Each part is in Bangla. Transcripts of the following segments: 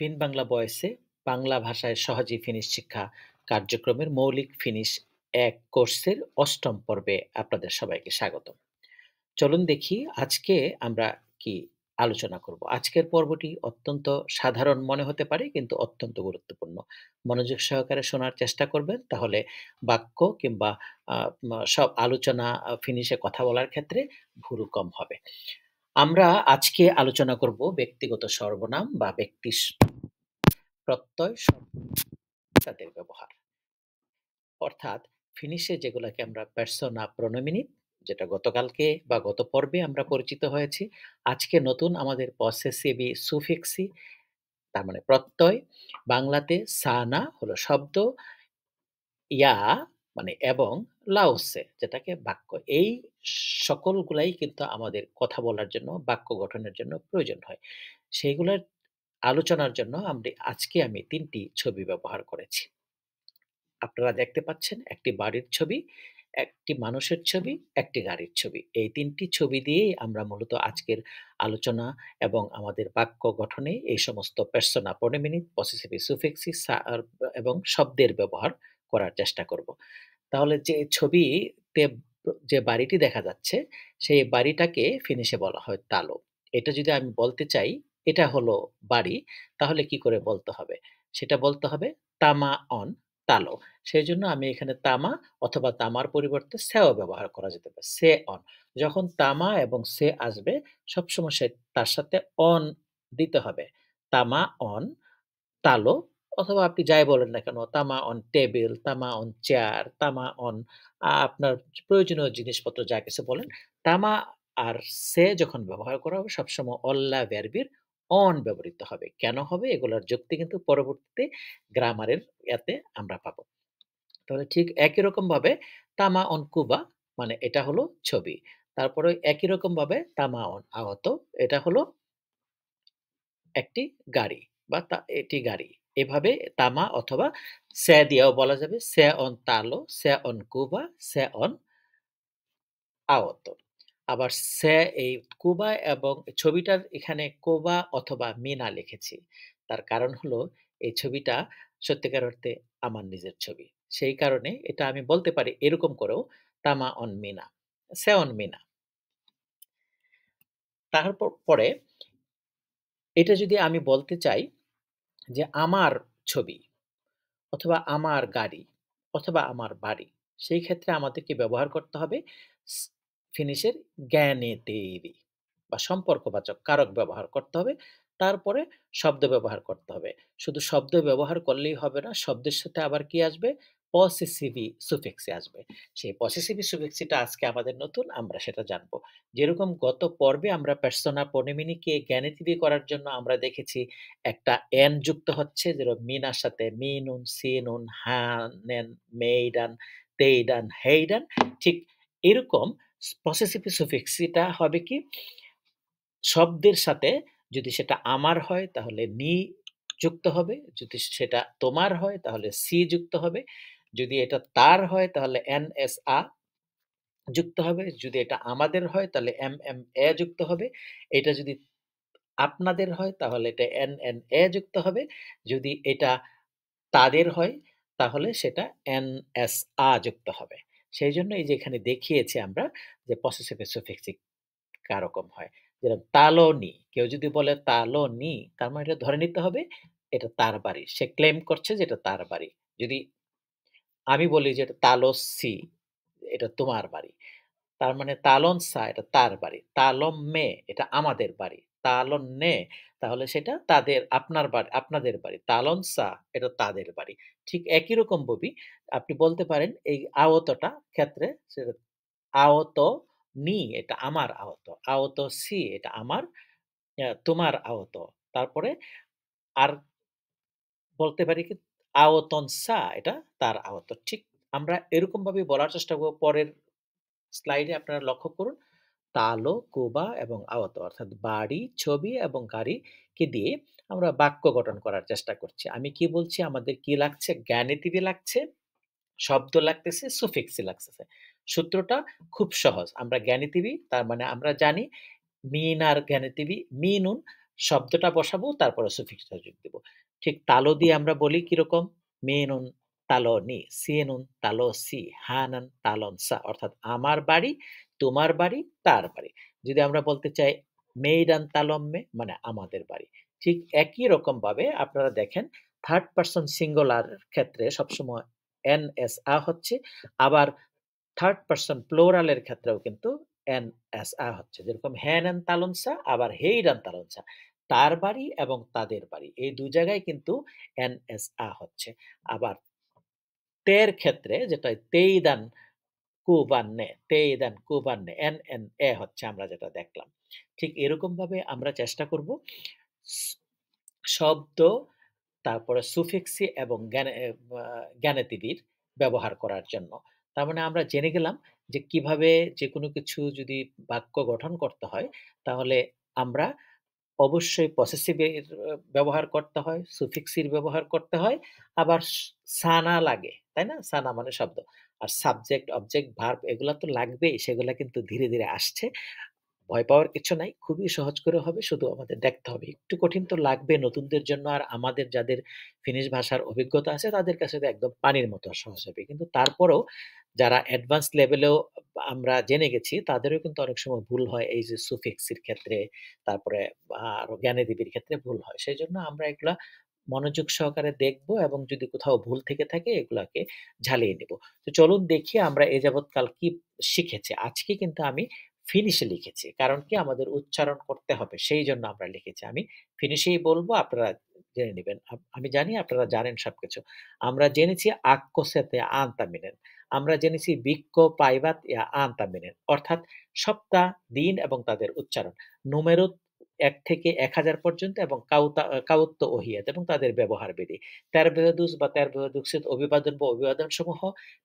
ফিন বাংলা ভয়েসে বাংলা ভাষায় সহজে ফিনিশ শিক্ষা কার্যক্রমের মৌলিক ফিনিশ ১ কোর্সের ৮ম পর্বে আপনাদের সবাইকে স্বাগতম। চলুন দেখি আজকে আমরা কি আলোচনা করব। আজকের পর্বটি অত্যন্ত সাধারণ মনে হতে পারে কিন্তু অত্যন্ত গুরুত্বপূর্ণ। মনোযোগ সহকারে শোনার চেষ্টা করবেন তাহলে বাক্য কিংবা আ মা সব আলোচনা ফিনিশে কথা বলার ক্ষেত্রে ভুল কম হবে। আমরা আজকে আলোচনা করব ব্যক্তিগত সর্বনাম বা প্রত্যয় তাদের ব্যবহার। অর্থাৎ ফিনিশে যেগুলাকে আমরা পার্সোনা প্রোনোমিনি যেটা গতকালকে বা গত পর্বে আমরা পরিচিত হয়েছি। আজকে নতুন আমাদের পসেসিভি সুফিক্সি তার মানে প্রত্যয়। বাংলাতে সানা হলো শব্দ, ইয়া মানে এবং, লাওসে যেটাকে বাক্য। এই সকলগুলাই কিন্তু আমাদের কথা বলার জন্য, বাক্য গঠনের জন্য প্রয়োজন হয়। সেইগুলার আলোচনার জন্য আজকে আমি ৩ টি ছবি ব্যবহার করেছি। আপনারা দেখতে পাচ্ছেন একটি বাড়ির ছবি, একটি মানুষের ছবি, একটি গাড়ির ছবি। এই ৩ টি ছবি দিয়েই আমরা মূলত আজকের আলোচনা এবং আমাদের বাক্য গঠনে এই সমস্ত পার্সোনা, প্রোনোমিনি, পসেসিভ সুফিক্স এবং শব্দের ব্যবহার করার চেষ্টা করব। তাহলে যে ছবিতে যে বাড়িটি দেখা যাচ্ছে, সেই বাড়িটাকে ফিনিশে বলা হয় তালো। এটা যদি আমি বলতে চাই, এটা হলো বাড়ি, তাহলে কি করে বলতে হবে? সেটা বলতে হবে তামা অন তালো। সেজন্য আমি এখানে তামা অথবা তামার পরিবর্তে সেও ব্যবহার করা যেতে পারে। সে অন। যখন তামা এবং সে আসবে সবসময় তার সাথে অন দিতে হবে। তামা অন তালো অথবা আপনি যাই বলেন না কেন, তামা অন টেবিল, তামা অন চেয়ার, তামা অন আপনার প্রয়োজনীয় জিনিসপত্র যা কিছু বলেন, তামা আর সে যখন ব্যবহার করা হবে সবসময় অল্লা ভার্বের অন ব্যবহৃত হবে। কেন হবে? এগুলার যুক্তি কিন্তু পরবর্তীতে গ্রামারের ইয়াতে আমরা পাবো। তাহলে ঠিক একই রকমভাবে তামা অন কুবা মানে এটা হলো ছবি। তারপরে একই রকমভাবে তামা অন আহত এটা হলো একটি গাড়ি বা এটি গাড়ি। এভাবে তামা অথবা সে দিয়েও বলা যাবে। সে অন তালো, সে অন কুবা, সে অন আওত। আবার সে এই কুবা এবং ছবিটার এখানে কোবা অথবা মিনা লিখেছি। তার কারণ হলো এই ছবিটা সত্যিকার অর্থে আমার নিজের ছবি। সেই কারণে এটা আমি বলতে পারি এরকম করেও তামা অন মিনা, সে অন মিনা। পরে এটা যদি আমি বলতে চাই যে আমার ছবি অথবা আমার গাড়ি অথবা আমার বাড়ি, সেই ক্ষেত্রে আমাদেরকে ব্যবহার করতে হবে স ফিনিশের জ্ঞানেতেরি বা সম্পর্কবাচক কারক ব্যবহার করতে হবে। তারপরে শব্দ ব্যবহার করতে হবে। শুধু শব্দ ব্যবহার করলেই হবে না, শব্দের সাথে আবার কি আসবে? পসেসিভি সুফিক্স আসবে। সেই পসেসিভি সুফিক্সটা আজকে আমাদের নতুন, আমরা সেটা জানব। যেরকম গত পর্বে আমরা পার্সোনা প্রোনোমিনিকে জ্ঞানেতিবি করার জন্য আমরা দেখেছি একটা এন যুক্ত হচ্ছে যেরকম মিনার সাথে মিনুন, সিনুন, হানেন, মেইডান, তেইডান, হেইডান। ঠিক এরকম পসেসিভ সুফিক্সটা হবে কি শব্দের সাথে যদি সেটা আমার হয় তাহলে নি যুক্ত হবে, যদি সেটা তোমার হয় তাহলে সি যুক্ত হবে, যদি এটা তার হয় তাহলে এন এস আ যুক্ত হবে, যদি এটা আমাদের হয় তাহলে এম এম এ যুক্ত হবে, এটা যদি আপনাদের হয় তাহলে এটা এন এন এ যুক্ত হবে, যদি এটা তাদের হয় তাহলে সেটা NSA যুক্ত হবে। সেইজন্য এই যে এখানে দেখিয়েছি আমরা যে পসেসিভ সুফিক্স কারকম হয়। যেরকম তালোনি, কেউ যদি বলে তালোনি তার মানে এটা ধরে নিতে হবে এটা তার বাড়ি। সে ক্লেম করছে যে এটা তার বাড়ি। যদি আমি বলি যে এটা তালোসি এটা তোমার বাড়ি। তার মানে তালনসা এটা তার বাড়ি। তালম্মে এটা আমাদের বাড়ি। তালন্নে তাহলে সেটা আপনাদের বাড়ি। তালনসা এটা তাদের বাড়ি। ঠিক একই রকম আপনি বলতে পারেন এই আওতটা ক্ষেত্রে সেটা আওত নি এটা আমার আওত। আওত সি এটা আমার তোমার আওত। তারপরে আর বলতে পারি কি আওতন সা এটা তার আওত। ঠিক আমরা এরকমভাবে বলার চেষ্টা করব পরের স্লাইডে আপনারা লক্ষ্য করুন। তালো, কোবা এবং আওত অর্থাৎ বাড়ি, ছবি এবং গাড়িকে দিয়ে আমরা বাক্য গঠন করার চেষ্টা করছি। আমি কি বলছি আমাদের কি লাগছে? জ্ঞানেতিবি লাগছে, শব্দ লাগতেছে, সুফিক্সই লাগতেছে। সূত্রটা খুব সহজ। আমরা জ্ঞানেতিবি তার মানে আমরা জানি মিন আর জ্ঞানেতিবি মিনুন শব্দটা বসাবো তারপরে সুফিক্সটা যোগ দিব। ঠিক তালো দিয়ে আমরা বলি কিরকম? মেনুন তালোনি, সিনুন তালোসি, হানান তালোনসা অর্থাৎ আমার বাড়ি, তোমার বাড়ি, তার বাড়ি। যদি আমরা বলতে চাই মেইডান তালম্মে মানে আমাদের বাড়ি। ঠিক একই রকমভাবে আপনারা দেখেন থার্ড পারসন সিঙ্গুলার ক্ষেত্রে সবসময় এনএসআ হচ্ছে। আবার থার্ড পারসন প্লুরাল এর ক্ষেত্রেও কিন্তু এনএসআ হচ্ছে। যেরকম হেনেন তালোনসা আবার হেইডান তালোনসা। তার বাড়ি এবং তাদের বাড়ি। এই ২ জায়গায় কিন্তু এনএসআ হচ্ছে। আবার তের ক্ষেত্রে যেটা তেইদান কুবান্নে, তেইদান কুবান্নে এনএনএ হচ্ছে আমরা যেটা দেখলাম। ঠিক এরকমভাবে আমরা চেষ্টা করব স শব্দ তারপরে সুফিক্সি এবং জ্ঞানেতিবির ব্যবহার করার জন্য। তার মানে আমরা জেনে গেলাম যে কিভাবে যেকোনো কিছু যদি বাক্য গঠন করতে হয়, তাহলে আমরা অবশ্যই পসেসিভ এর ব্যবহার করতে হয়, সুফিক্সির ব্যবহার করতে হয়। আবার সানা লাগে, তাই না? সানা মানে শব্দ। আর সাবজেক্ট, অবজেক্ট, ভার্ব এগুলা তো লাগবেই। সেগুলা কিন্তু ধীরে, ধীরে আসছে। ভয় পাওয়ার কিছু নাই। খুবই সহজ করে হবে। শুধু আমাদের দেখতে হবে। একটু কঠিন তো লাগবে নতুনদের জন্য। আর আমাদের যাদের ফিনিশ ভাষার অভিজ্ঞতা আছে তাদের কাছে তো একদম পানির মতো সহজ হবে। কিন্তু তারপরেও যারা অ্যাডভান্স লেভেলেও আমরা জেনে গেছি তাদেরও কিন্তু অনেক সময় ভুল হয় এই যে সুফিক্স এর ক্ষেত্রে, তারপরে আরো জ্ঞানেদিবির ক্ষেত্রে ভুল হয়। সেজন্য আমরা এগুলা মনোযোগ সহকারে দেখব এবং যদি কোথাও ভুল থেকে থাকে এগুলাকে ঝালিয়ে নিব। তো চলুন দেখি আমরা এ যাবৎকাল কি শিখেছি। আজকে কিন্তু আমি ফিনিশে লিখেছি। কারণ কি আমাদের উচ্চারণ করতে হবে। সেইজন্য আমরা লিখেছি। আমি ফিনিশেই বলব আপনারা জেনে নিবেন। আমি জানি আপনারা জানেন সবকিছু। আমরা জেনেছি আক্কোসেতে আনতামিনেন। আমরা জেনেছি বিক্কো পাইবাত ইয়া আনতামিনেন। অর্থাৎ সপ্তাহ, দিন এবং তাদের উচ্চারণ। নুমেরোত ১ থেকে ১,০০০ পর্যন্ত এবং কাউত্তো ওহিয়াত এবং তাদের ব্যবহারবিধি। তেরভেদুস বা তেরভেদুকসিত অভিবাদন বা অভিবাদনসমূহ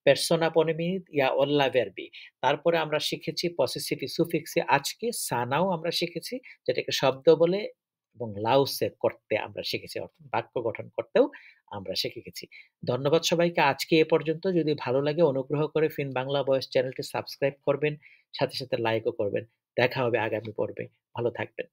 পের্সোনা পনিমিত ইয়া ওল্লা ভার্বি। তারপরে আমরা শিখেছি পসেসিভি সুফিক্সে আজকে সানাও আমরা শিখেছি যেটাকে শব্দ বলে এবং লাউসে করতে আমরা শিখেছি অর্থাৎ বাক্য গঠন করতেও আমরা শিখে গেছি। ধন্যবাদ সবাইকে আজকে এ পর্যন্ত। যদি ভালো লাগে অনুগ্রহ করে ফিন বাংলা ভয়েস চ্যানেলটি সাবস্ক্রাইব করবেন, সাথে, সাথে লাইকও করবেন। দেখা হবে আগামী পর্বে। ভালো থাকবেন।